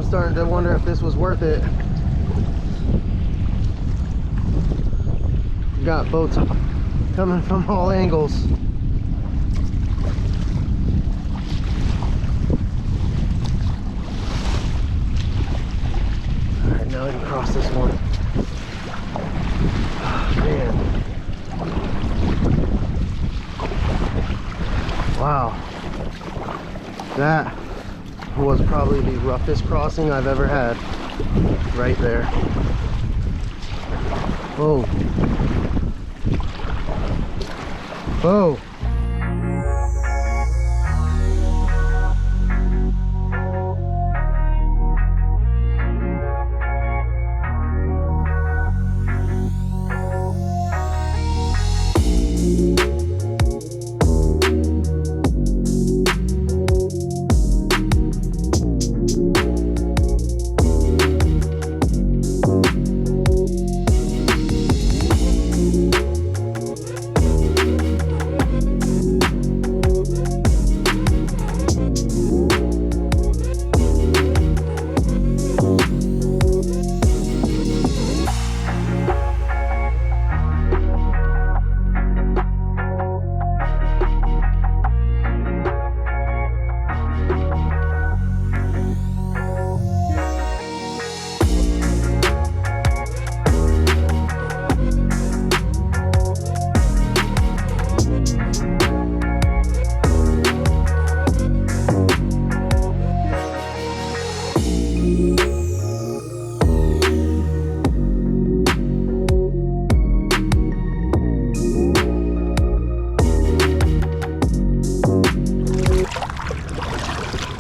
was starting to wonder if this was worth it. Got boats coming from all angles. Alright, now we can cross this one. Oh, man. Wow. That was probably the roughest crossing I've ever had. Right there. Whoa. Whoa.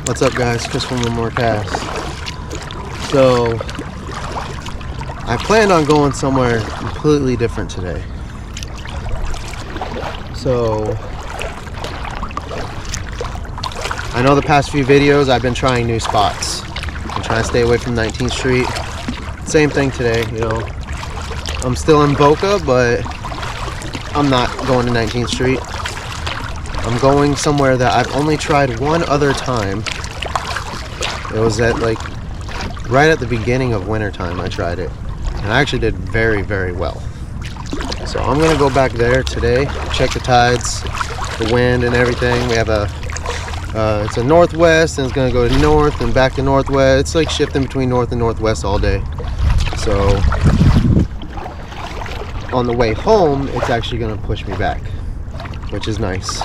What's up, guys? Just one more cast. So I planned on going somewhere completely different today. So I know the past few videos I've been trying new spots. I'm trying to stay away from 19th Street. Same thing today, you know. I'm still in Boca, but I'm not going to 19th Street. I'm going somewhere that I've only tried one other time. It was at like right at the beginning of winter time I tried it, and I actually did very, very well. So I'm gonna go back there today, check the tides, the wind and everything. We have a it's a northwest, and it's gonna go to north and back to northwest. It's like shifting between north and northwest all day. So on the way home, it's actually gonna push me back, which is nice.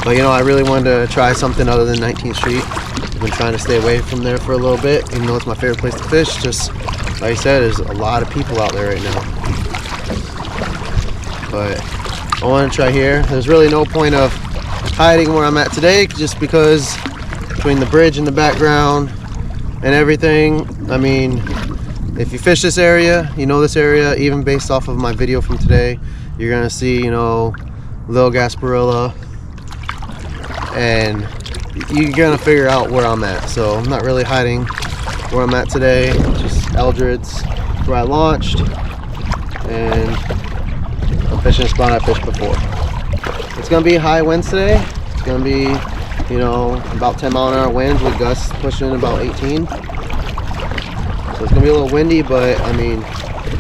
But you know, I really wanted to try something other than 19th Street. I've been trying to stay away from there for a little bit, even though it's my favorite place to fish. Just like I said, there's a lot of people out there right now. But I want to try here. There's really no point of hiding where I'm at today, just because between the bridge in the background and everything, I mean, if you fish this area, you know this area, even based off of my video from today, you're gonna see, you know, little gasparilla, and you're gonna figure out where I'm at. So I'm not really hiding where I'm at today. Just Eldred's where I launched, and I'm fishing a spot I fished before. It's gonna be high winds today. It's gonna be, you know, about 10-mile-an-hour winds with gusts pushing about 18. So it's gonna be a little windy, but I mean,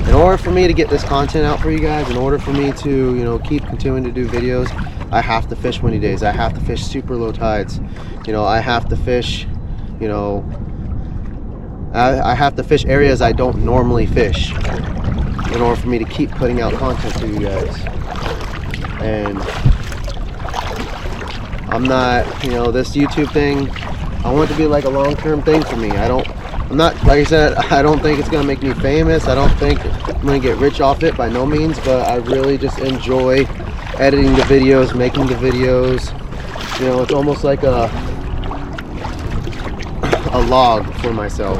in order for me to get this content out for you guys, in order for me to, you know, keep continuing to do videos, I have to fish windy days. I have to fish super low tides. You know, I have to fish, you know, I have to fish areas I don't normally fish in order for me to keep putting out content to you guys. And I'm not, you know, this YouTube thing, I want it to be like a long-term thing for me. I'm not, like I said, I don't think it's gonna make me famous. I don't think I'm gonna get rich off it, by no means, but I really just enjoy editing the videos, making the videos. You know, it's almost like a log for myself.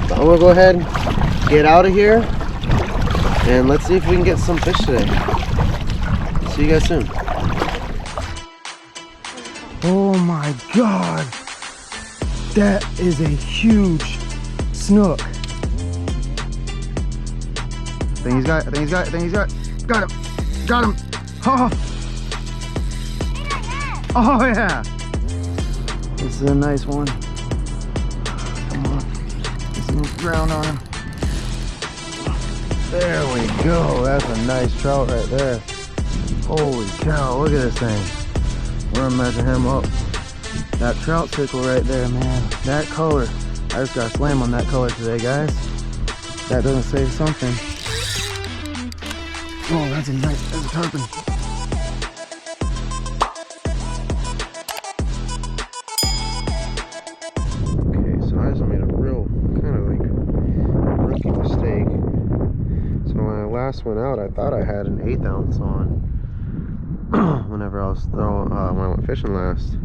But I'm gonna go ahead, get out of here, and let's see if we can get some fish today. See you guys soon. Oh my God, that is a huge snook. I think he's got it. Got him. Oh, oh yeah. This is a nice one. Come on. Get some ground on him. There we go. That's a nice trout right there. Holy cow, look at this thing. We're gonna measure him up. That trout sickle right there, man. That color. I just got slammed on that color today, guys. That doesn't say something. Oh, that's a tarpon. Okay, so I just made a real kind of like rookie mistake. So when I last went out, I thought I had an 1/8 ounce on. Whenever I was throwing, when I went fishing last.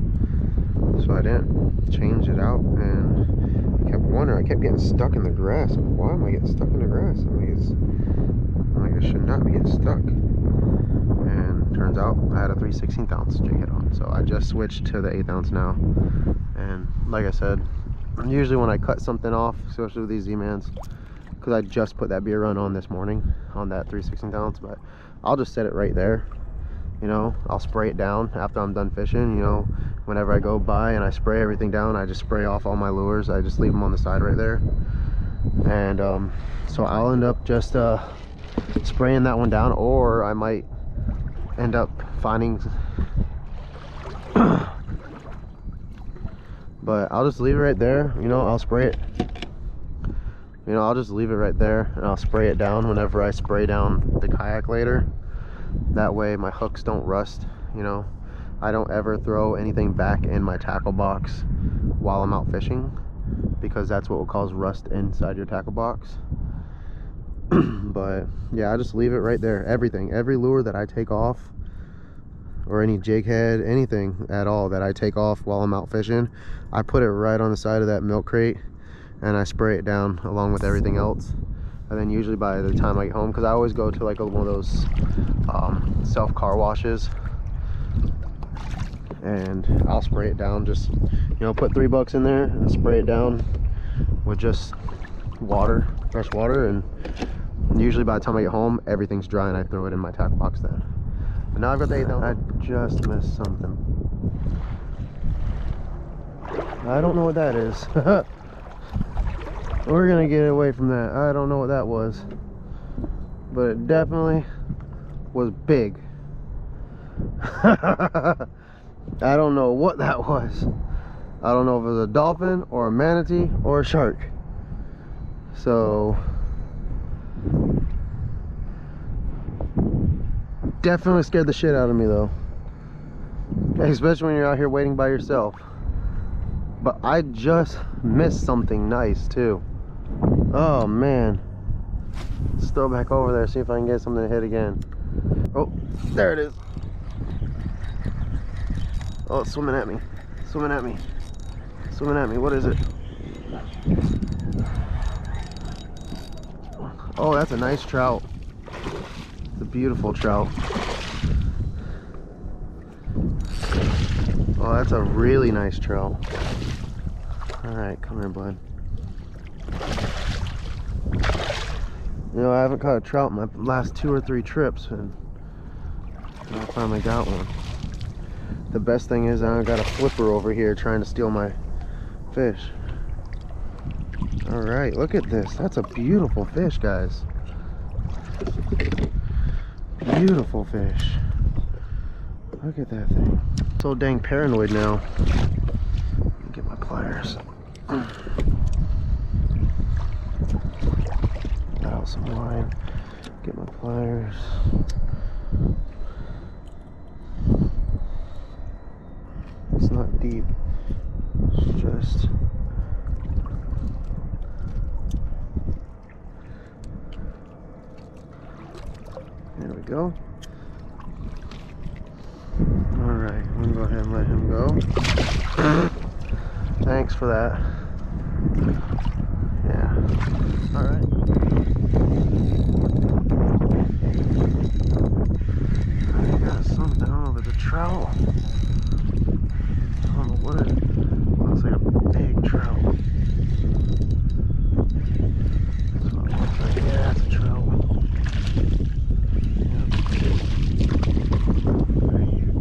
So I didn't change it out, and I kept wondering, I kept getting stuck in the grass. Like, why am I getting stuck in the grass? I'm like, I should not be getting stuck. And turns out I had a 3/16 ounce jig head on. So I just switched to the 1/8 ounce now. And like I said, usually when I cut something off, especially with these Z-Mans, because I just put that beer run on this morning on that 3/16 ounce, but I'll just set it right there. You know, I'll spray it down after I'm done fishing. You know, whenever I go by and I spray everything down, I just spray off all my lures. I just leave them on the side right there. And so I'll end up just spraying that one down, or I might end up finding but I'll just leave it right there. You know, I'll spray it, you know, I'll just leave it right there, and I'll spray it down whenever I spray down the kayak later. That way my hooks don't rust. You know, I don't ever throw anything back in my tackle box while I'm out fishing, because that's what will cause rust inside your tackle box. But yeah, I just leave it right there. Everything, every lure that I take off, or any jig head, anything at all that I take off while I'm out fishing, I put it right on the side of that milk crate, and I spray it down along with everything else. And then usually by the time I get home, because I always go to like one of those self car washes, and I'll spray it down. Just, you know, put $3 in there and spray it down with just water, fresh water, and usually by the time I get home, everything's dry, and I throw it in my tackle box then. But now I've got the 1/8 ounce. I just missed something. I don't know what that is. We're gonna get away from that. I don't know what that was, but it definitely was big. I don't know what that was. I don't know if it was a dolphin or a manatee or a shark. So definitely scared the shit out of me though, especially when you're out here waiting by yourself. But I just missed something nice too. Oh man, let's throw back over there, see if I can get something to hit again. Oh, there it is. Oh, it's swimming at me, swimming at me, swimming at me. What is it? Oh, that's a nice trout. It's a beautiful trout. Oh, that's a really nice trout. All right, come here, bud. You know, I haven't caught a trout in my last 2 or 3 trips, and I finally got one. The best thing is I got a flipper over here trying to steal my fish. All right, look at this. That's a beautiful fish, guys. Beautiful fish. Look at that thing. So dang paranoid now. Let me get my pliers. Let out some line. Get my pliers. It's not deep. It's just there we go. Alright, I'm gonna go ahead and let him go. Thanks for that. Yeah. Alright. I got something. I don't know if it's a trout. I don't know what it is. Looks like a big trout. That's what it looks like. Yeah, it's a trout. Yep. Right here.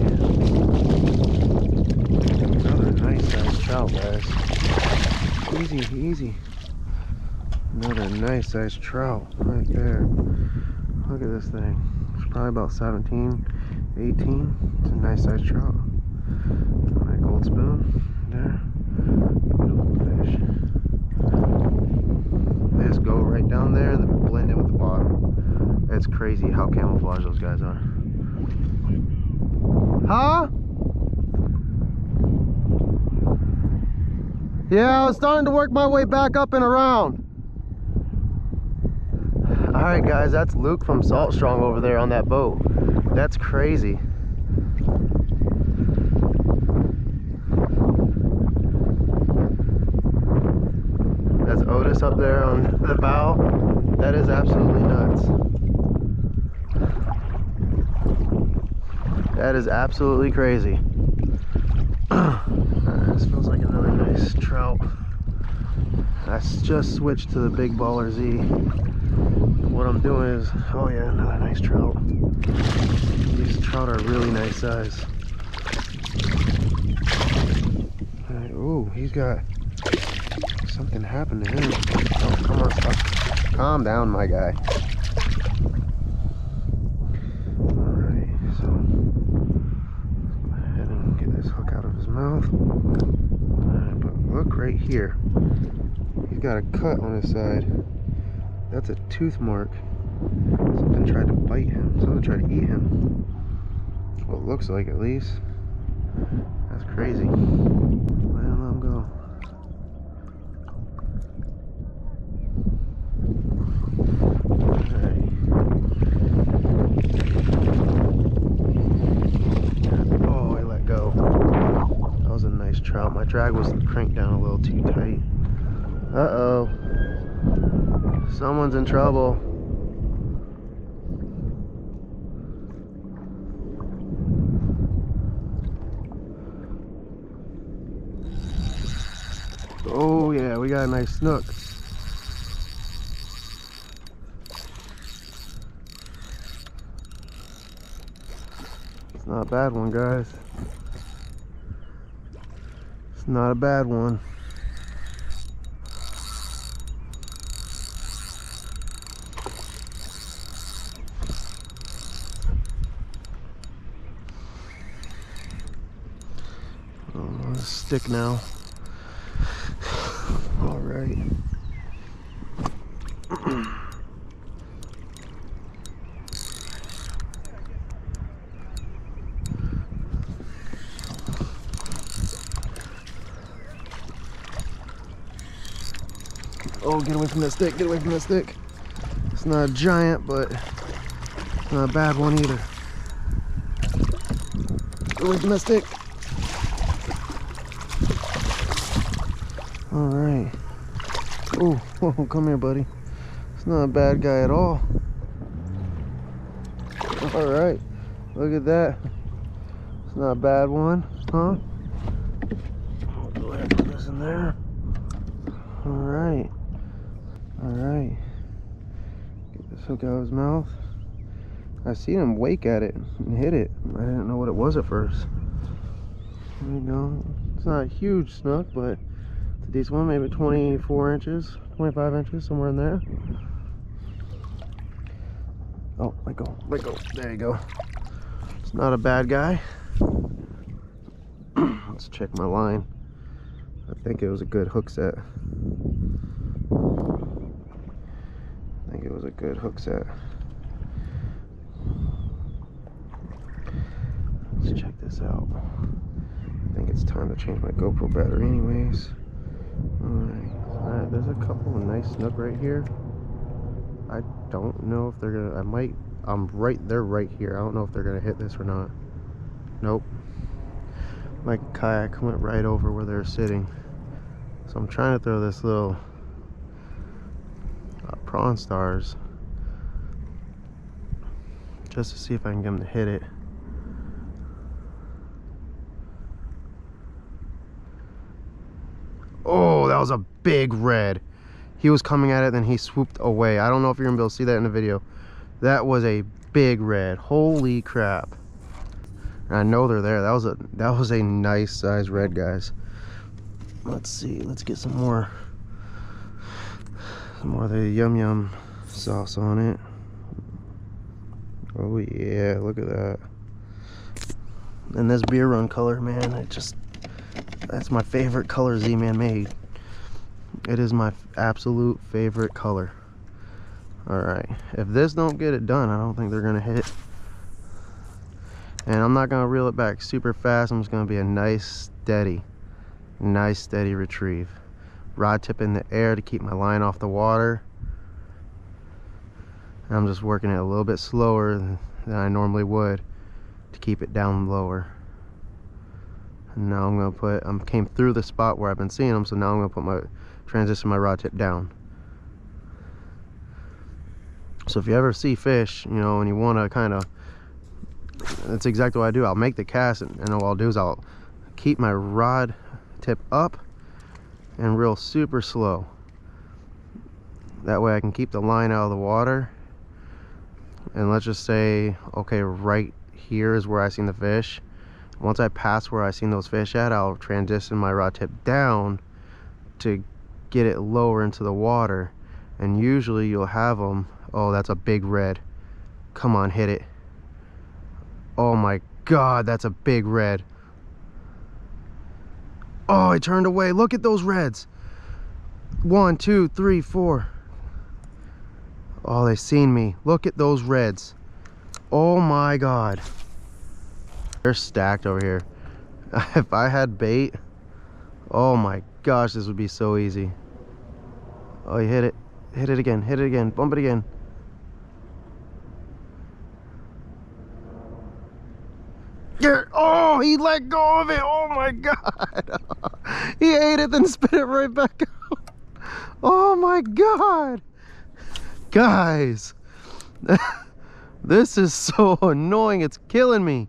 Oh, yeah. easy, easy. Another nice sized trout right there. Look at this thing. It's probably about 17, 18. It's a nice sized trout. My gold spoon there. Beautiful fish. They just go right down there and then blend in with the bottom. It's crazy how camouflaged those guys are. Huh? Yeah, I was starting to work my way back up and around. Alright guys, that's Luke from Salt Strong over there on that boat. That's crazy. That's Otis up there on the bow. That is absolutely nuts. That is absolutely crazy. This feels like another nice trout. I just switched to the Big Baller Z. What I'm doing is, oh yeah, another nice trout. These trout are really nice size. Right, ooh, he's got something happened to him. Oh, come on, stop. Calm down, my guy. Alright, so let's go ahead and get this hook out of his mouth. Alright, but look right here. He's got a cut on his side. That's a tooth mark. Something tried to bite him. Something tried to eat him. Well, it looks like, at least. That's crazy. Let him go. Alright. Oh, he let go. That was a nice trout. My drag was cranked down a little too tight. Uh-oh. Someone's in trouble. Oh yeah, we got a nice snook. It's not a bad one, guys. It's not a bad one. Stick now. All right. Oh, get away from that stick. Get away from that stick. It's not a giant, but it's not a bad one either. Get away from that stick. All right. Oh, come here, buddy. It's not a bad guy at all. All right. Look at that. It's not a bad one, huh? I'll go ahead and put this in there. All right. All right. Get this hook out of his mouth. I seen him wake at it and hit it. I didn't know what it was at first. There you go. It's not a huge snook, but it's a decent one. Maybe 24 inches, 25 inches, somewhere in there. Oh, let go, let go. There you go. It's not a bad guy. Let's check my line. I think it was a good hook set. I think it was a good hook set. Let's check this out. I think it's time to change my GoPro battery anyways. Alright, there's a couple of nice snook right here. I don't know if they're gonna, they're right here. I don't know if they're gonna hit this or not. Nope. My kayak went right over where they're sitting. So I'm trying to throw this little prawn stars just to see if I can get them to hit it. Oh, that was a big red. He was coming at it, then he swooped away. I don't know if you're gonna be able to see that in the video. That was a big red. Holy crap. I know they're there. That was a nice size red, guys. Let's see. Let's get some more Some more of the yum yum sauce on it. Oh yeah, look at that. And this beer run color, man, that's my favorite color Z-Man made. It is my absolute favorite color. Alright, if this don't get it done, I don't think they're gonna hit. And I'm not gonna reel it back super fast. I'm just gonna be a nice steady retrieve. Rod tip in the air to keep my line off the water. And I'm just working it a little bit slower than I normally would to keep it down lower. And now I'm gonna came through the spot where I've been seeing them, so now I'm gonna transition my rod tip down. So if you ever see fish, you know, and you want to kind of, that's exactly what I do. I'll make the cast, and what I'll do is I'll keep my rod tip up and reel super slow. That way I can keep the line out of the water. And let's just say, okay, right here is where I seen the fish. Once I pass where I seen those fish at, I'll transition my rod tip down to get it lower into the water. And usually you'll have them. Oh, that's a big red. Come on, hit it. Oh my God, that's a big red. Oh, I turned away. Look at those reds. 1, 2, 3, 4. Oh, they seen me. Look at those reds. Oh my God. They're stacked over here. If I had bait, oh my gosh, this would be so easy. Oh, you hit it. Hit it again. Hit it again. Bump it again. Yeah. Oh, he let go of it. Oh my God. He ate it, then spit it right back out. Oh my God. Guys, this is so annoying. It's killing me.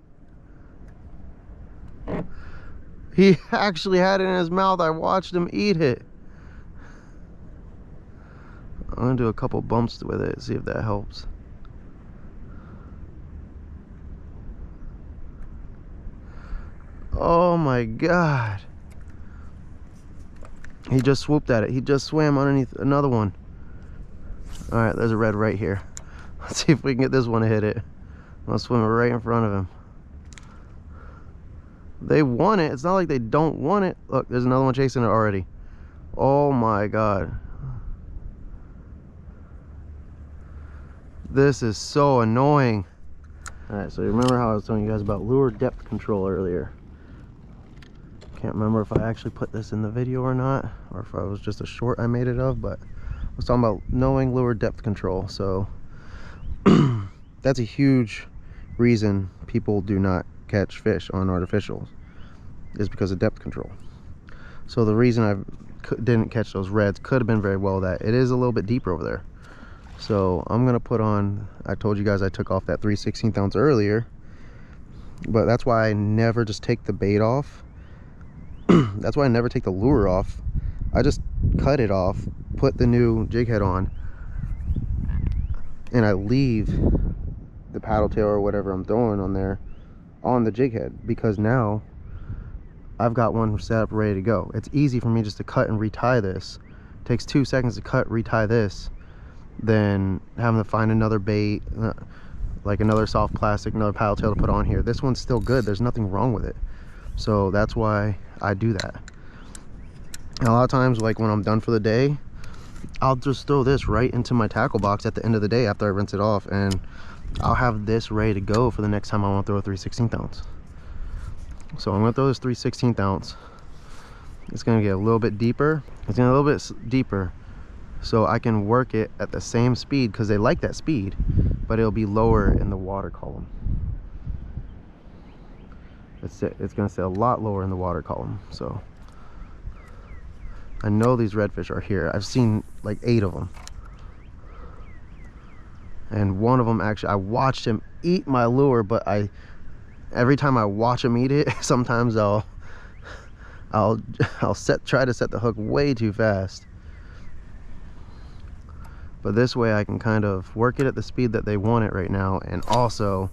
He actually had it in his mouth. I watched him eat it. I'm gonna do a couple bumps with it, see if that helps. Oh my God. He just swooped at it. He just swam underneath another one. All right, there's a red right here. Let's see if we can get this one to hit it. I'll swim it right in front of him. They want it. It's not like they don't want it. Look, there's another one chasing it already. Oh my God. This is so annoying. All right, so you remember how I was telling you guys about lure depth control earlier? Can't remember if I actually put this in the video or not, or if I was just a short I made it of, but I was talking about knowing lure depth control. So that's a huge reason people do not catch fish on artificials, is because of depth control. So the reason I didn't catch those reds could have been very well that it is a little bit deeper over there. So I'm gonna put on, I told you guys I took off that 3/16 ounce earlier, but that's why I never just take the bait off. That's why I never take the lure off. I just cut it off, put the new jig head on, and I leave the paddle tail or whatever I'm throwing on there on the jig head, because now I've got one set up ready to go. It's easy for me just to cut and retie this. It takes 2 seconds to cut, retie this, than having to find another bait, like another soft plastic, another paddle tail to put on here. This one's still good. There's nothing wrong with it. So that's why I do that. And a lot of times, like when I'm done for the day, I'll just throw this right into my tackle box at the end of the day after I rinse it off, and I'll have this ready to go for the next time I want to throw a 3/16 ounce. So I'm going to throw this 3/16 ounce. It's going to get a little bit deeper. It's going to get a little bit deeper, so I can work it at the same speed, because they like that speed, but it'll be lower in the water column. It's going to sit a lot lower in the water column. So I know these redfish are here. I've seen like 8 of them, and one of them actually, I watched him eat my lure, but every time I watch him eat it, sometimes I'll try to set the hook way too fast. But this way I can kind of work it at the speed that they want it right now, and also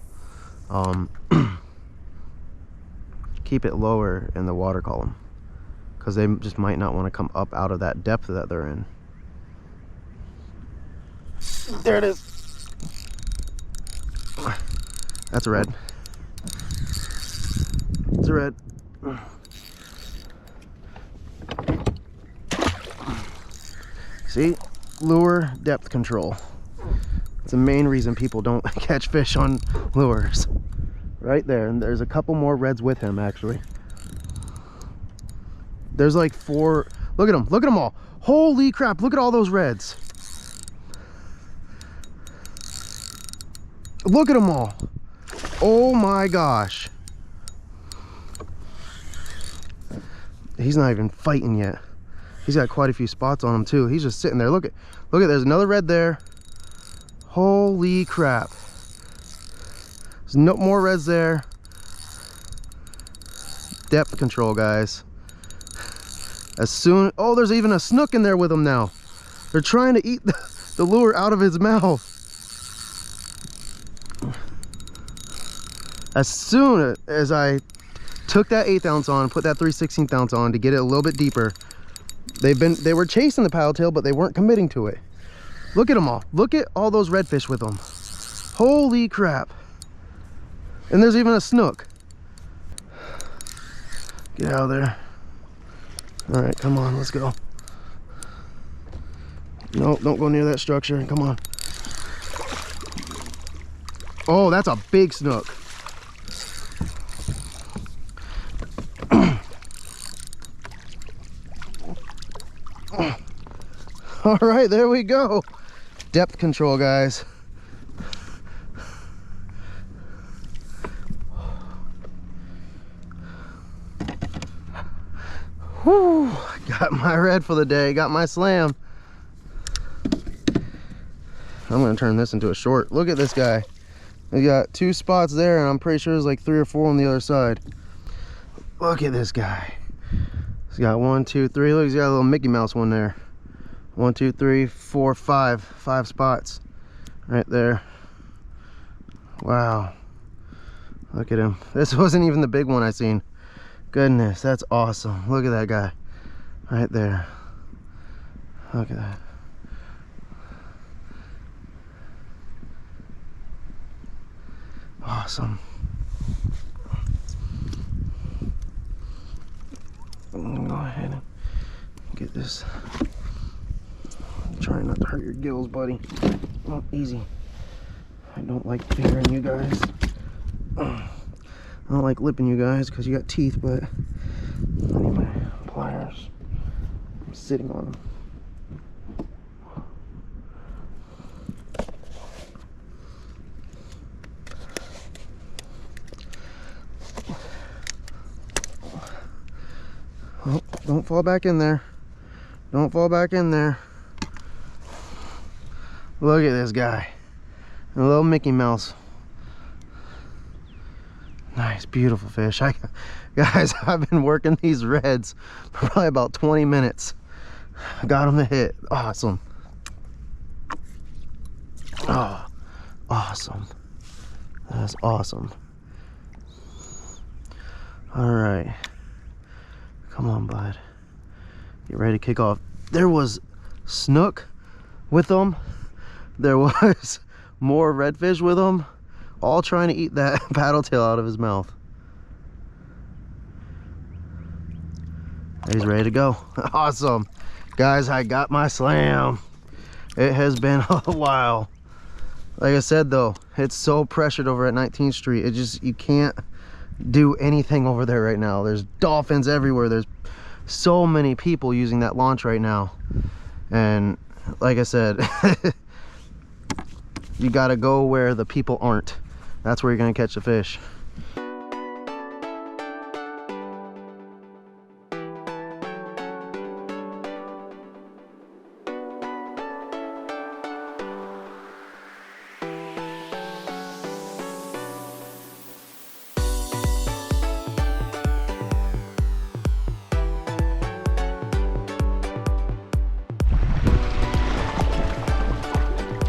keep it lower in the water column, because they just might not want to come up out of that depth that they're in. There it is. That's a red. It's a red. See, lure depth control. It's the main reason people don't catch fish on lures. Right there, and there's a couple more reds with him actually. There's like 4. Look at them all. Holy crap, look at all those reds. Look at them all. Oh my gosh. He's not even fighting yet. He's got quite a few spots on him too. He's just sitting there. Look at, there's another red there. Holy crap. There's no more reds there. Depth control, guys. As soon, oh, there's even a snook in there with him now. They're trying to eat the lure out of his mouth. As soon as I took that 1/8 ounce on, put that 3/16 ounce on to get it a little bit deeper, they were chasing the paddle tail, but they weren't committing to it. Look at them all. Look at all those redfish with them. Holy crap. And there's even a snook. Get out of there. All right, come on, let's go. No, don't go near that structure. Come on. Oh, that's a big snook. All right, there we go. Depth control, guys. Whew, got my red for the day, got my slam. I'm gonna turn this into a short. Look at this guy. We got 2 spots there, and I'm pretty sure there's like 3 or 4 on the other side. Look at this guy. He's got 1, 2, 3. Look, he's got a little Mickey Mouse one there. 1, 2, 3, 4, 5. 5 spots right there. Wow. Look at him. This wasn't even the big one I seen. Goodness, that's awesome. Look at that guy right there. Look at that. Awesome. I'm gonna go ahead and get this. Try not to hurt your gills, buddy. Oh, easy. I don't like fingering you guys. I don't like lipping you guys because you got teeth, but I need my pliers. I'm sitting on them. Oh, don't fall back in there. Don't fall back in there. Look at this guy. A little Mickey Mouse. Nice, beautiful fish. Guys, I've been working these reds for probably about 20 minutes. Got them to hit. Awesome. Oh, awesome. That's awesome. All right. Come on, bud. Get ready to kick off. There was snook with them. There was more redfish with them, all trying to eat that paddle tail out of his mouth. He's ready to go. Awesome. Guys, I got my slam. It has been a while. Like I said though, it's so pressured over at 19th Street. It just, you can't do anything over there right now. There's dolphins everywhere. There's so many people using that launch right now. And like I said, you gotta go where the people aren't. That's where you're gonna catch the fish.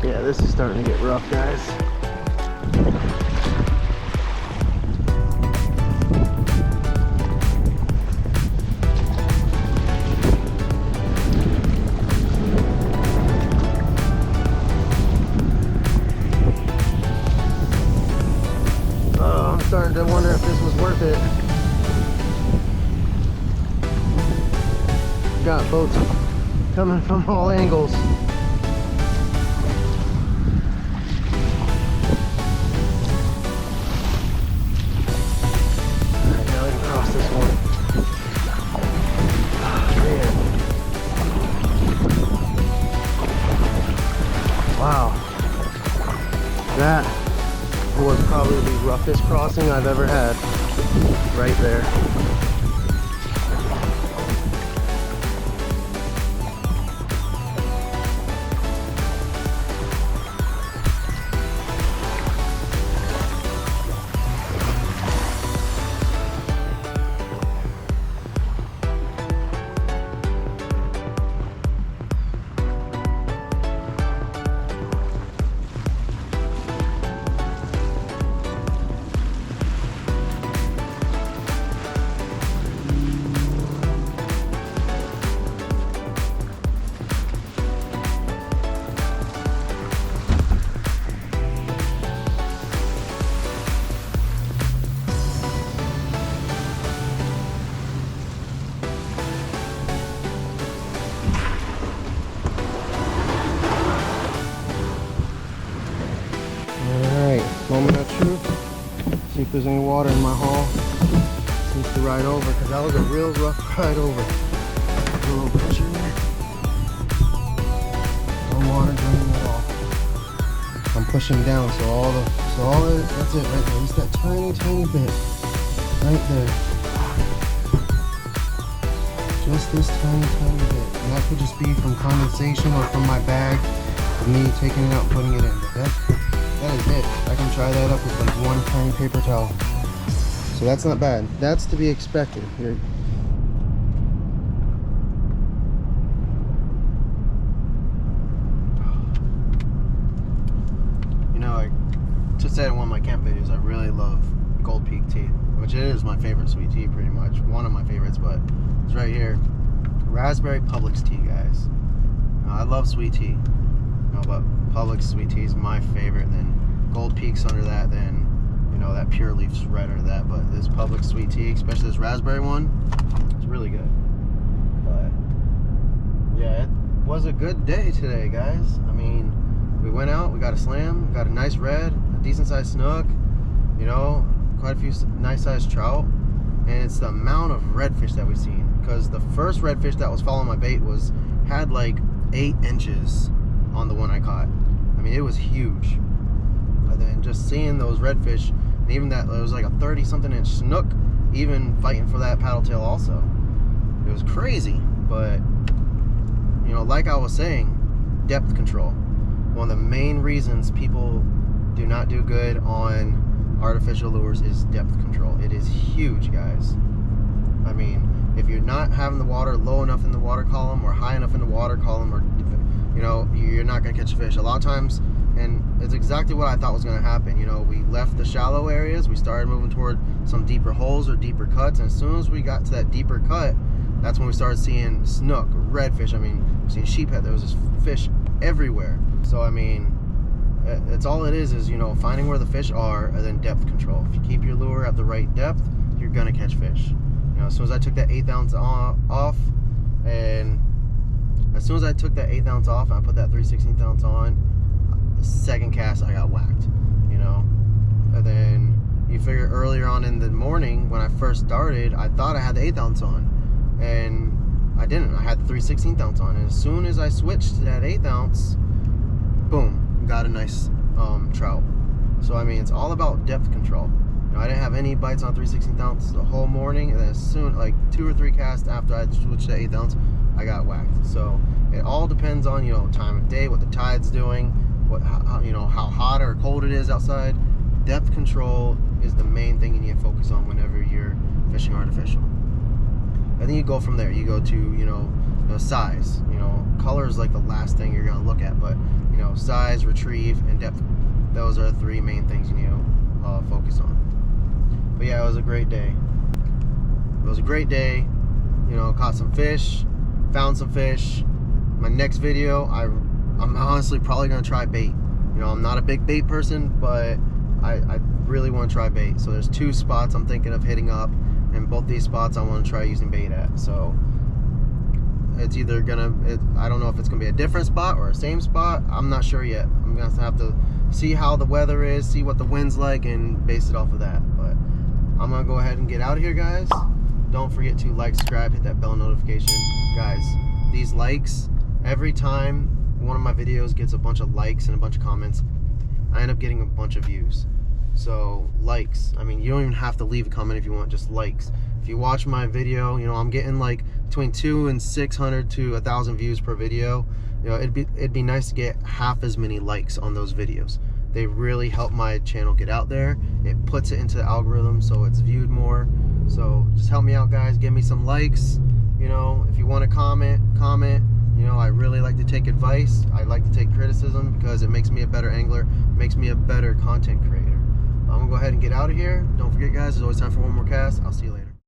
Yeah, this is starting to get rough, guys. to wonder if this was worth it. Got boats coming from all angles. Alright, now I can cross this one. Man. Wow. That was probably the roughest crossing I've ever had. Right there. Moment of truth. See if there's any water in my haul. Seems to ride over, because that was a real rough ride over. A little pressure there. No water draining at all. I'm pushing down, so all that's it right there. Just that tiny bit right there. Just this tiny bit. And that could just be from condensation or from my bag of me taking it out and putting it in. But that is it. I can try that up with like one tiny paper towel. So that's not bad. That's to be expected. Here. You know, I just said in one of my camp videos, I really love Gold Peak tea, which it is my favorite sweet tea pretty much. One of my favorites, but it's right here. Raspberry Publix tea, guys. I love sweet tea. No, but Publix sweet tea is my favorite. Then Gold Peak's under that. Then, you know, that Pure Leaf's right under that. But this Publix sweet tea, especially this raspberry one, it's really good. But yeah, it was a good day today, guys. I mean, we went out, we got a slam, we got a nice red, a decent sized snook, you know, quite a few nice sized trout, and it's the amount of redfish that we've seen. Because the first redfish that was following my bait had like 8 inches on the one I caught. I mean, it was huge. But then just seeing those redfish, and even that, it was like a 30-something inch snook, even fighting for that paddle tail also. It was crazy. But, you know, like I was saying, depth control. One of the main reasons people do not do good on artificial lures is depth control. It is huge, guys. I mean, if you're not having the water low enough in the water column or high enough in the water column, or, you know, you're not going to catch a fish. A lot of times, and it's exactly what I thought was going to happen. You know, we left the shallow areas, we started moving toward some deeper holes or deeper cuts, and as soon as we got to that deeper cut, that's when we started seeing snook, redfish. I mean, we've seen sheephead. There was just fish everywhere. So, I mean, it's all it is, you know, finding where the fish are, and then depth control. If you keep your lure at the right depth, you're going to catch fish. You know, as soon as I took that 1/8 ounce off, and as soon as I took that 1/8 ounce off and I put that 3/16 ounce on, the second cast I got whacked, you know. And then you figure earlier on in the morning when I first started, I thought I had the 1/8 ounce on, and I didn't. I had the 3/16 ounce on, and as soon as I switched to that 1/8 ounce, boom, got a nice trout. So I mean, it's all about depth control. You know, I didn't have any bites on 3/16 ounce the whole morning, and then as soon, like 2 or 3 casts after I switched to 1/8 ounce, I got whacked. So it all depends on, you know, time of day, what the tide's doing, how, you know, how hot or cold it is outside. Depth control is the main thing you need to focus on whenever you're fishing artificial. And then you go from there. You go to, you know, size. You know, color is like the last thing you're gonna look at, but you know, size, retrieve, and depth. Those are the 3 main things you need to focus on. But yeah, it was a great day. It was a great day. You know, caught some fish, found some fish. My next video, I'm honestly probably gonna try bait. You know, I'm not a big bait person, but I really want to try bait. So there's 2 spots I'm thinking of hitting up, and both these spots I want to try using bait at. So it's either gonna, I don't know if it's gonna be a different spot or a same spot. I'm not sure yet. I'm gonna have to see how the weather is, see what the wind's like, and base it off of that. But I'm gonna go ahead and get out of here, guys. Don't forget to like, subscribe, hit that bell notification. Guys, these likes, every time one of my videos gets a bunch of likes and a bunch of comments, I end up getting a bunch of views. So likes, I mean, you don't even have to leave a comment if you want, just likes. If you watch my video, you know, I'm getting like between 200 and 600 to 1,000 views per video. You know, it'd be nice to get half as many likes on those videos. They really help my channel get out there. It puts it into the algorithm so it's viewed more. So just help me out, guys. Give me some likes. You know, if you want to comment. You know, I really like to take advice. I like to take criticism because it makes me a better angler, makes me a better content creator. I'm gonna go ahead and get out of here. Don't forget, guys, there's always time for one more cast. I'll see you later.